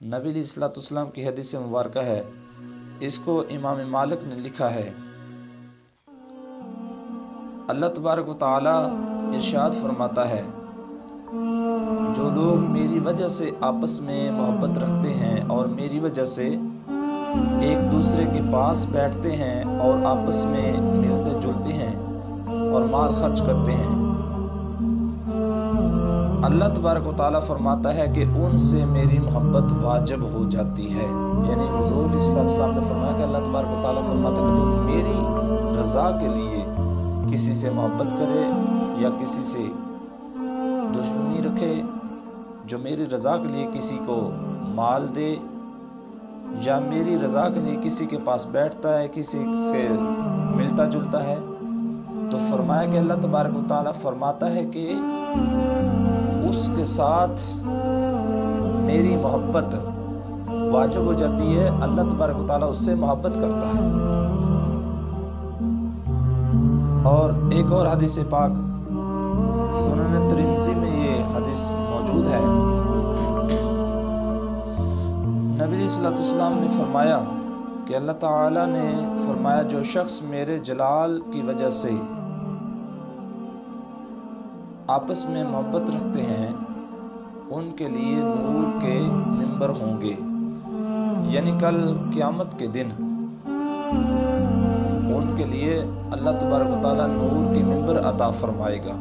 نبی علیہ الصلوۃ والسلام کی حدیث مبارکہ ہے، اس کو امام مالک نے لکھا ہے۔ اللہ تبارک و تعالی ارشاد فرماتا ہے، جو لوگ میری وجہ سے آپس میں محبت رکھتے ہیں اور میری وجہ سے ایک دوسرے کے پاس بیٹھتے ہیں اور آپس میں ملتے جلتے ہیں اور مال خرچ کرتے ہیں، اللہ تبارک و تعالیٰ فرماتا ہے کہ ان سے میری محبت واجب ہو جاتی ہے۔ یعنی حضور علیہ السلام نے فرمایا کہ اللہ تبارک و تعالیٰ فرماتا ہے کہ جو میری رضا کے لیے کسی سے محبت کرے یا کسی سے دشمنی رکھے، جو میری رضا کے لیے کسی کو مال دے یا میری رضا کے لیے کسی کے پاس بیٹھتا ہے، کسی سے ملتا جلتا ہے، تو فرمایا کہ اللہ تبارک و تعالیٰ فرماتا ہے کہ اس کے ساتھ میری محبت واجب ہو جاتی ہے، اللہ تبارک و تعالیٰ اس سے محبت کرتا ہے۔ اور ایک اور حدیث پاک سنن ترمذی میں یہ حدیث موجود ہے، نبی علیہ الصلوۃ والسلام نے فرمایا کہ اللہ تعالیٰ نے فرمایا جو شخص میرے جلال کی وجہ سے آپس میں محبت رکھتے ہیں ان کے لیے نور کے ممبر ہوں گے، یعنی کل قیامت کے دن ان کے لیے اللہ تبارک و تعالیٰ نور کے ممبر عطا فرمائے گا۔